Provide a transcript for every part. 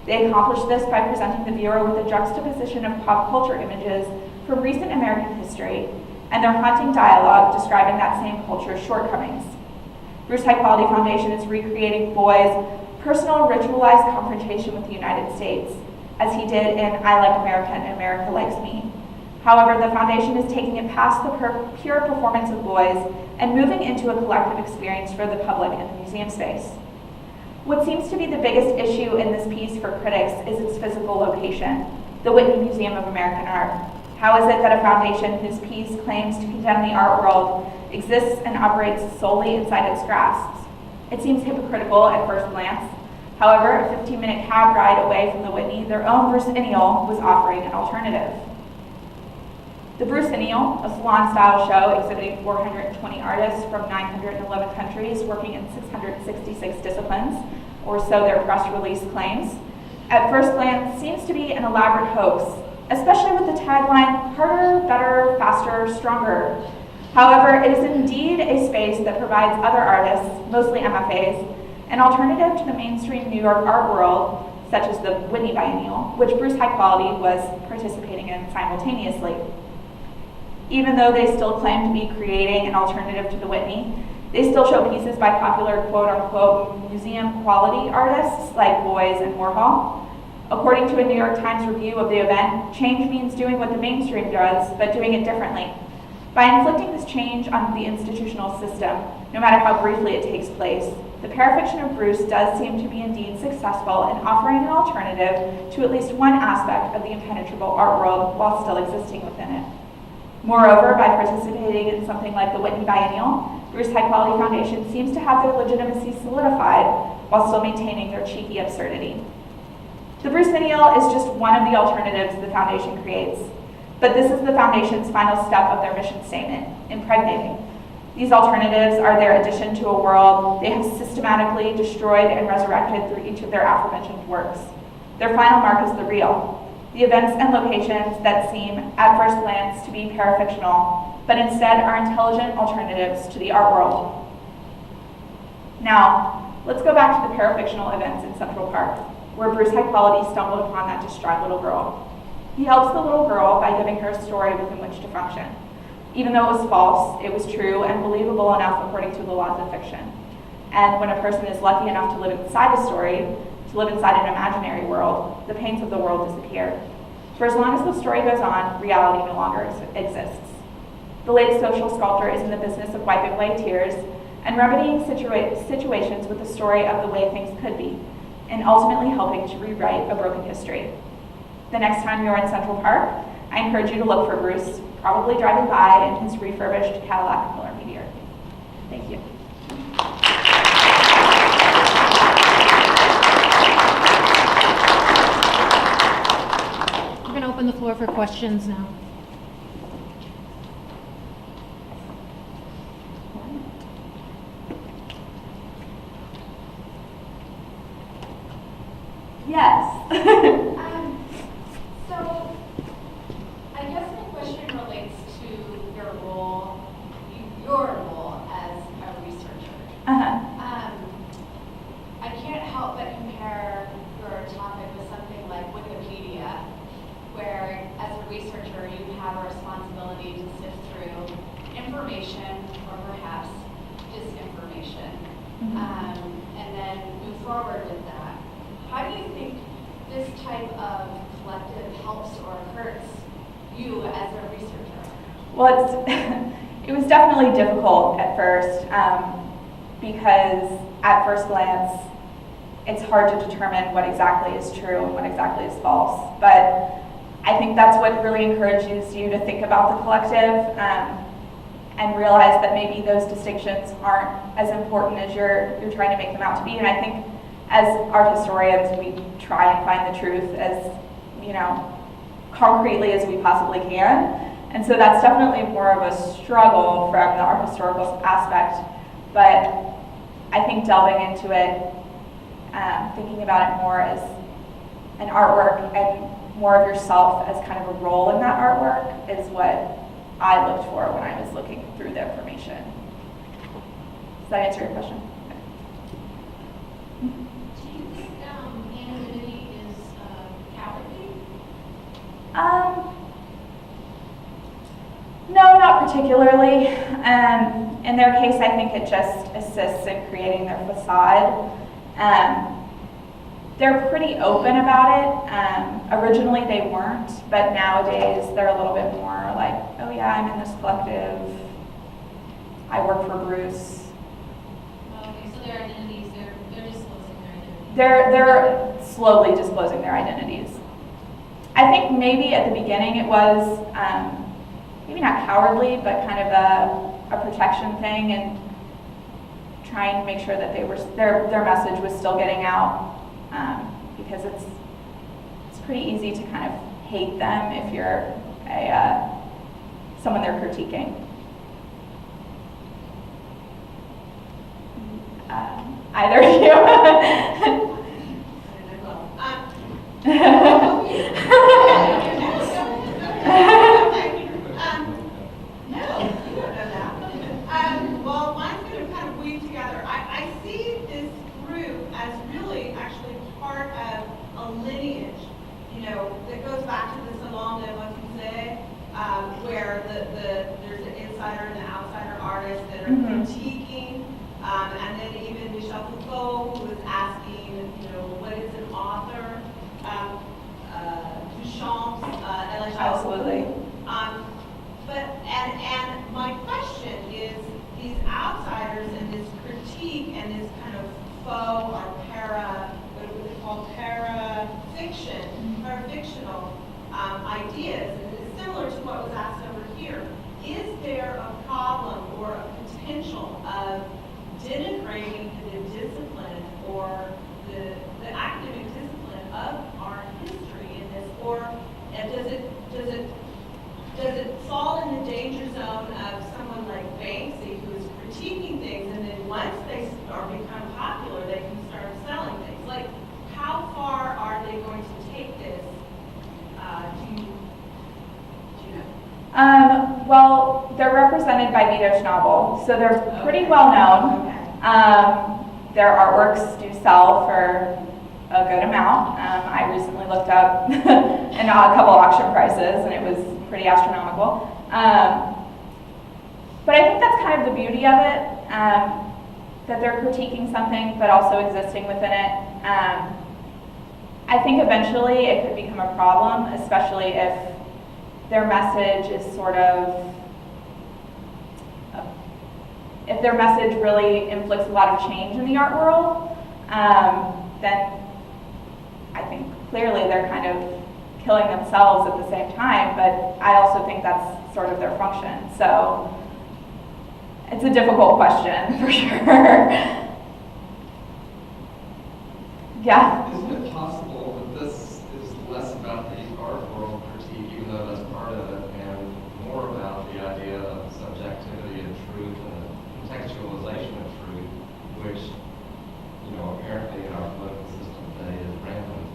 They accomplish this by presenting the viewer with a juxtaposition of pop culture images from recent American history and their haunting dialogue describing that same culture's shortcomings. Bruce High Quality Foundation is recreating Boy's personal ritualized confrontation with the United States, as he did in I Like America and America Likes Me. However, the foundation is taking it past the pure performance of Boys and moving into a collective experience for the public in the museum space. What seems to be the biggest issue in this piece for critics is its physical location, the Whitney Museum of American Art. How is it that a foundation whose piece claims to condemn the art world exists and operates solely inside its grasps? It seems hypocritical at first glance. However, a 15-minute cab ride away from the Whitney, their own Bruce Biennial was offering an alternative. The Bruce Biennial, a salon-style show exhibiting 420 artists from 911 countries working in 666 disciplines, or so their press release claims, at first glance seems to be an elaborate hoax, especially with the tagline, harder, better, faster, stronger. However, it is indeed a space that provides other artists, mostly MFAs, an alternative to the mainstream New York art world, such as the Whitney Biennial, which Bruce High Quality was participating in simultaneously. Even though they still claim to be creating an alternative to the Whitney, they still show pieces by popular quote-unquote museum quality artists like Boys and Warhol. According to a New York Times review of the event, change means doing what the mainstream does, but doing it differently. By inflicting this change on the institutional system, no matter how briefly it takes place, the parafiction of Bruce does seem to be indeed successful in offering an alternative to at least one aspect of the impenetrable art world while still existing within it. Moreover, by participating in something like the Whitney Biennial, Bruce High Quality Foundation seems to have their legitimacy solidified while still maintaining their cheeky absurdity. The Bruce Biennial is just one of the alternatives the foundation creates, but this is the foundation's final step of their mission statement, impregnating. These alternatives are their addition to a world they have systematically destroyed and resurrected through each of their aforementioned works. Their final mark is the real, the events and locations that seem, at first glance, to be parafictional, but instead are intelligent alternatives to the art world. Now, let's go back to the parafictional events in Central Park, where Bruce High Quality stumbled upon that distraught little girl. He helps the little girl by giving her a story within which to function. Even though it was false, it was true and believable enough according to the laws of fiction. And when a person is lucky enough to live inside a story, to live inside an imaginary world, the pains of the world disappear. For as long as the story goes on, reality no longer exists. The late social sculptor is in the business of wiping away tears and remedying situations with the story of the way things could be, and ultimately helping to rewrite a broken history. The next time you're in Central Park, I encourage you to look for Bruce, probably driving by in his refurbished Cadillac Miller Meteor. Thank you. We're going to open the floor for questions now. Yes. So, I guess my question relates to your role as a researcher. I can't help but compare your topic with something like Wikipedia, where as a researcher you have a responsibility to sift through information or perhaps disinformation, and then move forward with that. How do you think this type of collective helps or hurts you as a researcher? Well, it was definitely difficult at first because at first glance, it's hard to determine what exactly is true and what exactly is false. But I think that's what really encourages you to think about the collective and realize that maybe those distinctions aren't as important as you're trying to make them out to be. And I think as art historians, we try and find the truth as, concretely as we possibly can. And so that's definitely more of a struggle from the art historical aspect. But I think delving into it, thinking about it more as an artwork and more of yourself as kind of a role in that artwork is what I looked for when I was looking through the information. Does that answer your question? Do you think anonymity is No, not particularly. In their case, I think it just assists in creating their facade. They're pretty open about it. Originally they weren't, but nowadays they're a little bit more like, oh yeah, I'm in this collective. I work for Bruce. Okay, so their identities, they're disclosing their identities. They're slowly disclosing their identities. I think maybe at the beginning it was maybe not cowardly, but kind of a protection thing, and trying to make sure that their message was still getting out, because it's pretty easy to kind of hate them if you're someone they're critiquing. Either of you? Well, mine's going to kind of weave together. I see this group as really actually part of a lineage, that goes back to the Salon de Montaigne, where there's an insider and an outsider artist that are critiquing, and then even Michel Foucault, who was asking, what is an author? Duchamp's Absolutely. And my question is, these outsiders and this critique and this kind of faux or what would they call para-fiction, para-fictional ideas, and it's similar to what was asked over here. Is there a problem or a potential of denigrating the discipline or the academic discipline of art history in this, or does it fall in the danger zone of someone like Banksy, who is critiquing things, and then once they become popular, they can start selling things? Like, how far are they going to take this? Do you know? Well, they're represented by Vito Schnabel, so they're pretty well known. Okay. Their artworks do sell for a good amount. I recently looked up and a couple auction prices, and it was pretty astronomical. But I think that's kind of the beauty of it, that they're critiquing something but also existing within it. I think eventually it could become a problem, especially if their message is if their message really inflicts a lot of change in the art world, then I think clearly they're kind of killing themselves at the same time, but I also think that's sort of their function. So it's a difficult question for sure. Yeah? Isn't it possible that this is less about the art world critique, even though that's part of it, and more about the idea of subjectivity and truth and contextualization of truth, which, apparently in our political system today is rampant?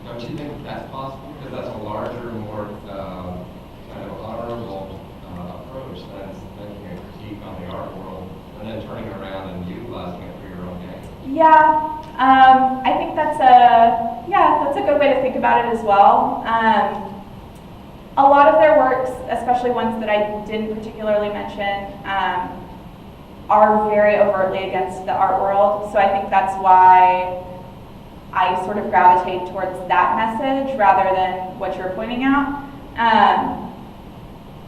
Don't you think that's possible? Because that's a larger, more kind of honorable approach than making a critique on the art world and then turning around and utilizing it for your own gain. Yeah, I think that's a good way to think about it as well. A lot of their works, especially ones that I didn't particularly mention, are very overtly against the art world. So I think that's why I sort of gravitate towards that message rather than what you're pointing out.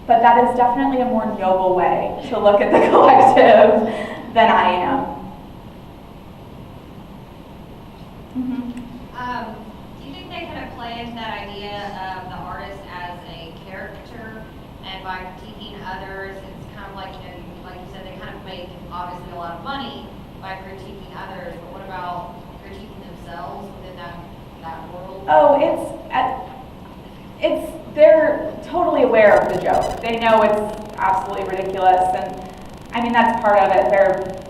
But that is definitely a more noble way to look at the collective than I am. Do you think they kind of play into that idea of the artist as a character, and by critiquing others, it's kind of like, like you said, they kind of make obviously a lot of money by critiquing others, but what about critiquing themselves within that world? Oh, they're totally aware of the joke. They know it's absolutely ridiculous, and I mean that's part of it.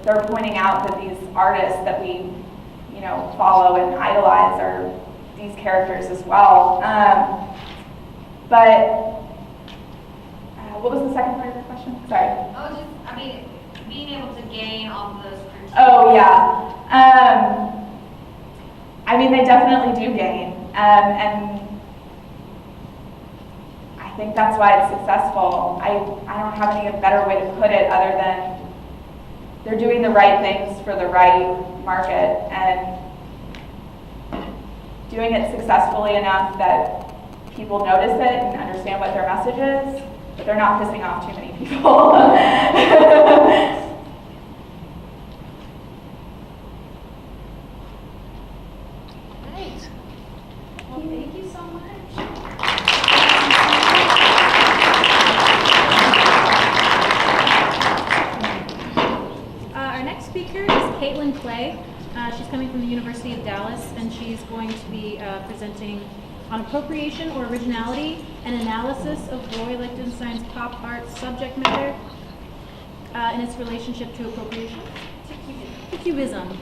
They're pointing out that these artists that we follow and idolize are these characters as well. But what was the second part of your question? Sorry. Being able to gain off of those critiques. Oh yeah. They definitely do gain, and think that's why it's successful. I don't have any better way to put it other than they're doing the right things for the right market and doing it successfully enough that people notice it and understand what their message is, but they're not pissing off too many people. Great. Well, thank you so much. Our next speaker is Caitlin Clay. She's coming from the University of Dallas, and she's going to be presenting on appropriation or originality, an analysis of Roy Lichtenstein's pop art subject matter and its relationship to appropriation, to Cubism.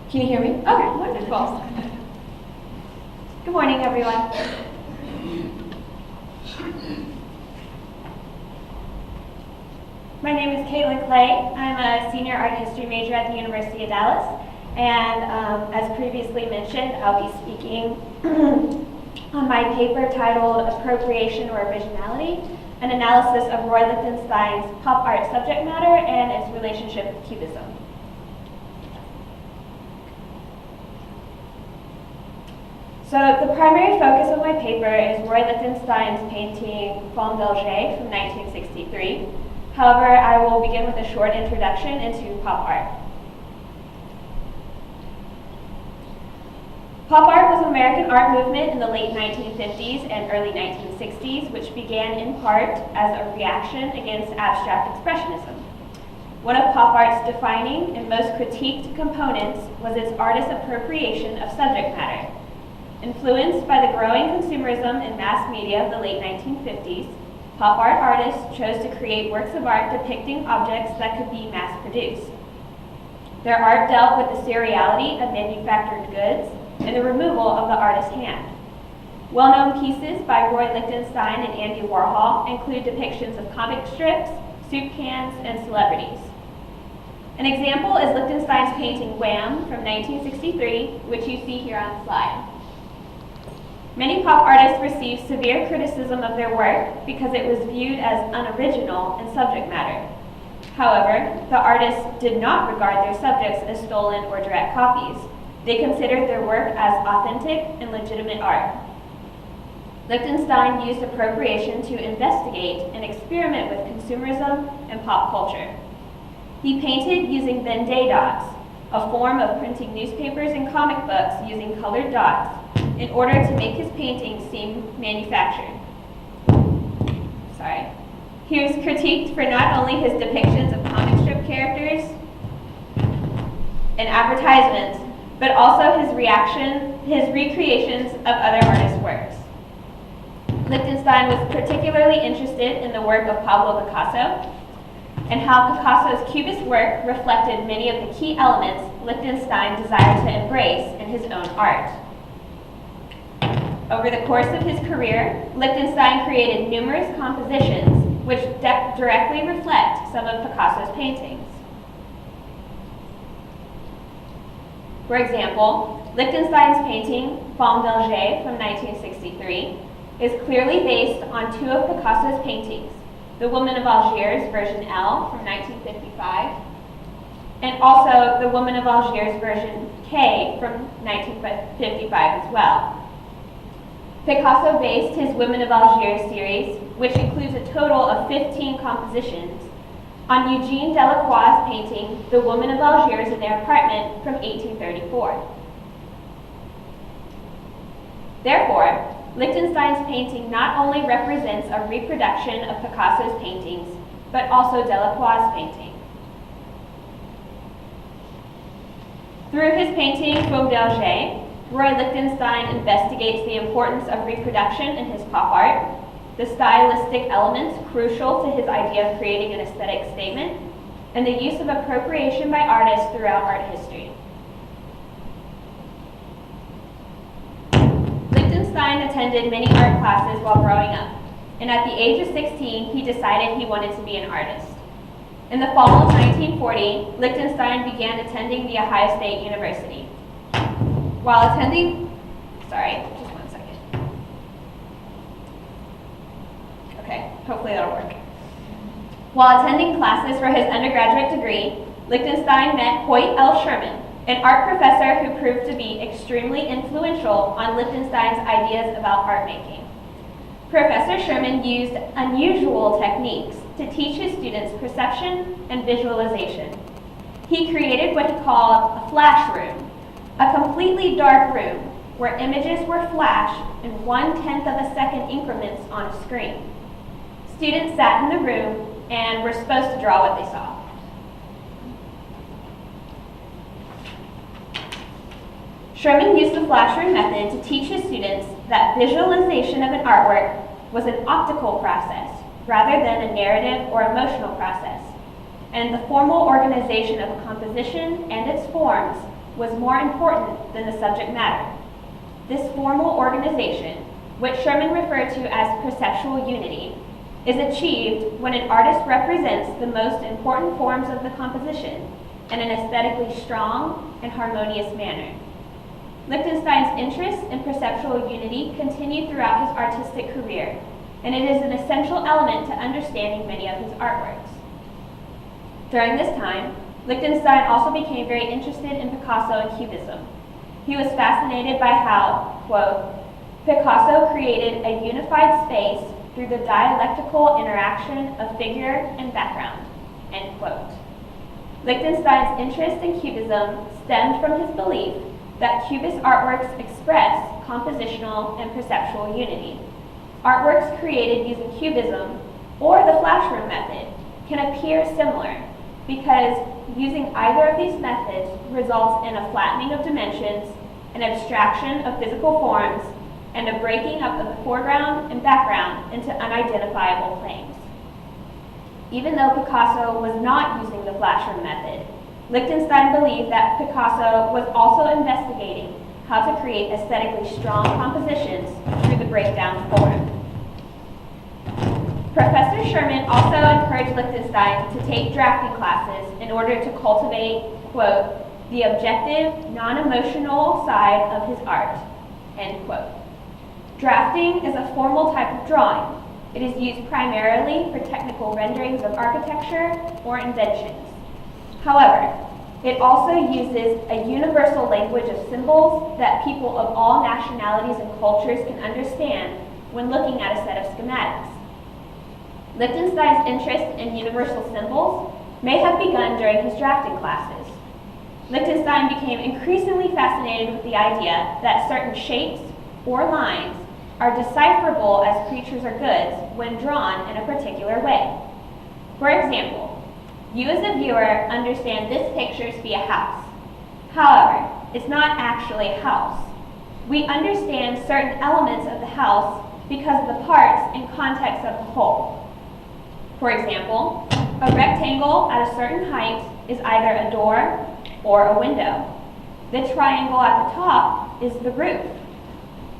Can you hear me? Okay, wonderful. Good morning, everyone. My name is Caitlin Clay. I'm a senior art history major at the University of Dallas. And as previously mentioned, I'll be speaking on my paper titled Appropriation or Originality, an analysis of Roy Lichtenstein's pop art subject matter and its relationship with Cubism. So the primary focus of my paper is Roy Lichtenstein's painting Femme d'Alger from 1963. However, I will begin with a short introduction into pop art. Pop art was an American art movement in the late 1950s and early 1960s, which began in part as a reaction against abstract expressionism. One of pop art's defining and most critiqued components was its artist appropriation of subject matter. Influenced by the growing consumerism in mass media of the late 1950s, pop art artists chose to create works of art depicting objects that could be mass-produced. Their art dealt with the seriality of manufactured goods and the removal of the artist's hand. Well-known pieces by Roy Lichtenstein and Andy Warhol include depictions of comic strips, soup cans, and celebrities. An example is Lichtenstein's painting Wham! From 1963, which you see here on the slide. Many pop artists received severe criticism of their work because it was viewed as unoriginal in subject matter. However, the artists did not regard their subjects as stolen or direct copies. They considered their work as authentic and legitimate art. Lichtenstein used appropriation to investigate and experiment with consumerism and pop culture. He painted using Ben-Day dots, a form of printing newspapers and comic books using colored dots, in order to make his paintings seem manufactured. Sorry. He was critiqued for not only his depictions of comic strip characters and advertisements, but also his recreations of other artists' works. Lichtenstein was particularly interested in the work of Pablo Picasso and how Picasso's Cubist work reflected many of the key elements Lichtenstein desired to embrace in his own art. Over the course of his career, Lichtenstein created numerous compositions which directly reflect some of Picasso's paintings. For example, Lichtenstein's painting Femme d'Alger from 1963 is clearly based on two of Picasso's paintings, The Woman of Algiers version L from 1955, and also The Woman of Algiers version K from 1955 as well. Picasso based his Women of Algiers series, which includes a total of 15 compositions, on Eugene Delacroix's painting, The Woman of Algiers in Their Apartment from 1834. Therefore, Lichtenstein's painting not only represents a reproduction of Picasso's paintings, but also Delacroix's painting. Through his painting Femme d'Alger, Roy Lichtenstein investigates the importance of reproduction in his pop art, the stylistic elements crucial to his idea of creating an aesthetic statement, and the use of appropriation by artists throughout art history. Lichtenstein attended many art classes while growing up, and at the age of 16, he decided he wanted to be an artist. In the fall of 1940, Lichtenstein began attending The Ohio State University. While attending, just one second. Okay, hopefully that'll work. While attending classes for his undergraduate degree, Lichtenstein met Hoyt L. Sherman, an art professor who proved to be extremely influential on Lichtenstein's ideas about art making. Professor Sherman used unusual techniques to teach his students perception and visualization. He created what he called a flash room, a completely dark room where images were flashed in 1/10 of a second increments on a screen. Students sat in the room and were supposed to draw what they saw. Sherman used the flash room method to teach his students that visualization of an artwork was an optical process rather than a narrative or emotional process, and the formal organization of a composition and its forms was more important than the subject matter. This formal organization, which Sherman referred to as processional unity, is achieved when an artist represents the most important forms of the composition in an aesthetically strong and harmonious manner. Lichtenstein's interest in perceptual unity continued throughout his artistic career, and it is an essential element to understanding many of his artworks. During this time, Lichtenstein also became very interested in Picasso and Cubism. He was fascinated by how, quote, Picasso created a unified space through the dialectical interaction of figure and background, end quote. Lichtenstein's interest in Cubism stemmed from his belief that Cubist artworks express compositional and perceptual unity. Artworks created using Cubism or the flash room method can appear similar because using either of these methods results in a flattening of dimensions, an abstraction of physical forms, and a breaking up of the foreground and background into unidentifiable planes. Even though Picasso was not using the flash room method, Lichtenstein believed that Picasso was also investigating how to create aesthetically strong compositions through the breakdown form. Professor Sherman also encouraged Lichtenstein to take drafting classes in order to cultivate, quote, the objective, non-emotional side of his art, end quote. Drafting is a formal type of drawing. It is used primarily for technical renderings of architecture or inventions. However, it also uses a universal language of symbols that people of all nationalities and cultures can understand when looking at a set of schematics. Lichtenstein's interest in universal symbols may have begun during his drafting classes. Lichtenstein became increasingly fascinated with the idea that certain shapes or lines are decipherable as creatures or goods when drawn in a particular way. For example, you as a viewer understand this picture to be a house. However, it's not actually a house. We understand certain elements of the house because of the parts and context of the whole. For example, a rectangle at a certain height is either a door or a window. The triangle at the top is the roof.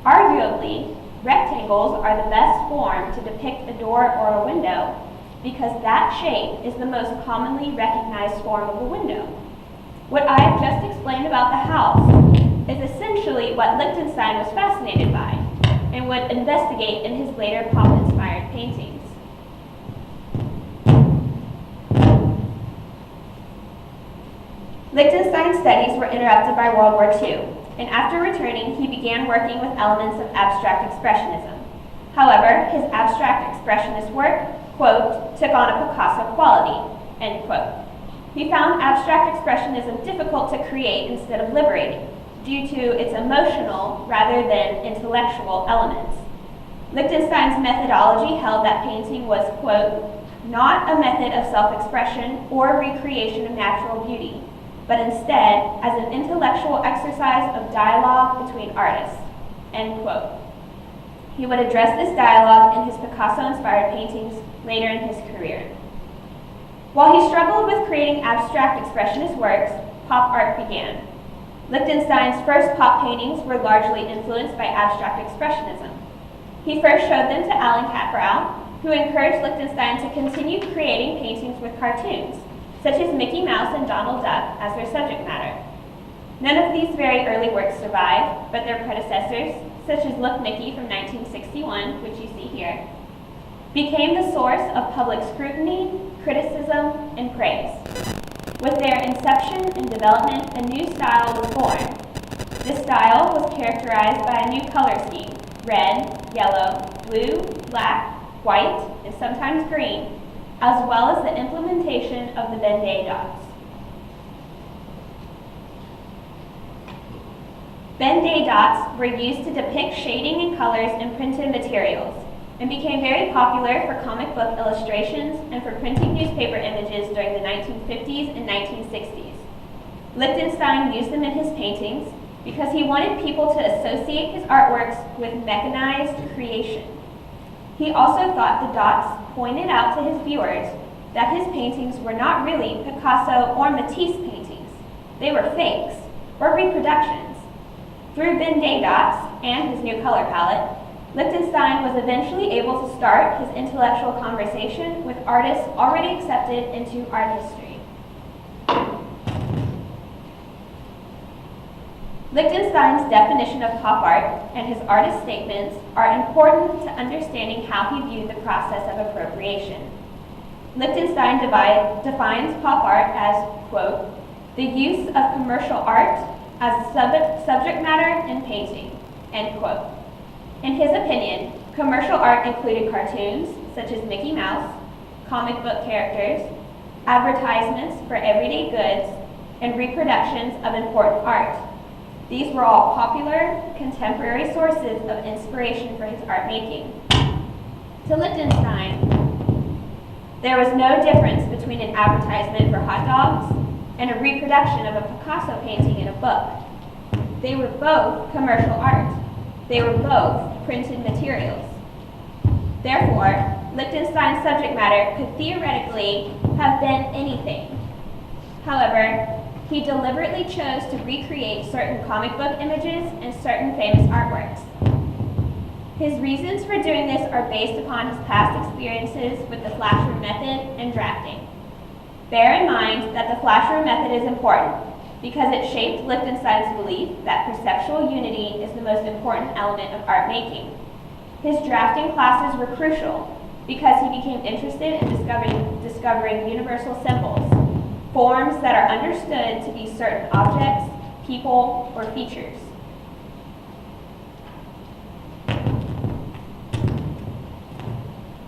Arguably, rectangles are the best form to depict a door or a window because that shape is the most commonly recognized form of a window. What I have just explained about the house is essentially what Lichtenstein was fascinated by and would investigate in his later pop-inspired paintings. Lichtenstein's studies were interrupted by World War II, and after returning, he began working with elements of abstract expressionism. However, his abstract expressionist work, quote, took on a Picasso quality, end quote. He found abstract expressionism difficult to create instead of liberating, due to its emotional rather than intellectual elements. Lichtenstein's methodology held that painting was, quote, not a method of self-expression or recreation of natural beauty, but instead as an intellectual exercise of dialogue between artists, end quote. He would address this dialogue in his Picasso-inspired paintings later in his career. While he struggled with creating abstract expressionist works, pop art began. Lichtenstein's first pop paintings were largely influenced by abstract expressionism. He first showed them to Alan Capral, who encouraged Lichtenstein to continue creating paintings with cartoons, such as Mickey Mouse and Donald Duck as their subject matter. None of these very early works survive, but their predecessors, such as Look Mickey from 1961, which you see here, became the source of public scrutiny, criticism, and praise. With their inception and development, a new style was born. This style was characterized by a new color scheme: red, yellow, blue, black, white, and sometimes green, as well as the implementation of the Ben-Day dots. Ben-Day dots were used to depict shading and colors in printed materials and became very popular for comic book illustrations and for printing newspaper images during the 1950s and 1960s. Lichtenstein used them in his paintings because he wanted people to associate his artworks with mechanized creation. He also thought the dots pointed out to his viewers that his paintings were not really Picasso or Matisse paintings. They were fakes or reproductions. Through Ben-Day dots and his new color palette, Lichtenstein was eventually able to start his intellectual conversation with artists already accepted into art history. Lichtenstein's definition of pop art and his artist statements are important to understanding how he viewed the process of appropriation. Lichtenstein defines pop art as, quote, the use of commercial art as subject matter in painting, end quote. In his opinion, commercial art included cartoons, such as Mickey Mouse, comic book characters, advertisements for everyday goods, and reproductions of important art. These were all popular, contemporary sources of inspiration for his art making. To Lichtenstein, there was no difference between an advertisement for hot dogs and a reproduction of a Picasso painting in a book. They were both commercial art. They were both printed materials. Therefore, Lichtenstein's subject matter could theoretically have been anything. However, he deliberately chose to recreate certain comic book images and certain famous artworks. His reasons for doing this are based upon his past experiences with the flashroom method and drafting. Bear in mind that the flashroom method is important because it shaped Lichtenstein's belief that perceptual unity is the most important element of art making. His drafting classes were crucial because he became interested in discovering universal symbols, forms that are understood to be certain objects, people, or features.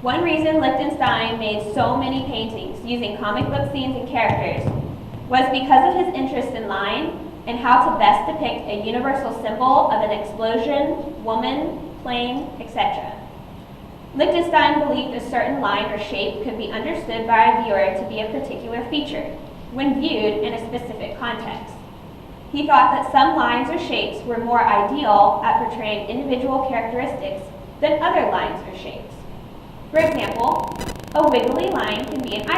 One reason Lichtenstein made so many paintings using comic book scenes and characters was because of his interest in line and how to best depict a universal symbol of an explosion, woman, plane, etc. Lichtenstein believed a certain line or shape could be understood by a viewer to be a particular feature when viewed in a specific context. He thought that some lines or shapes were more ideal at portraying individual characteristics than other lines or shapes. For example, a wiggly line can be an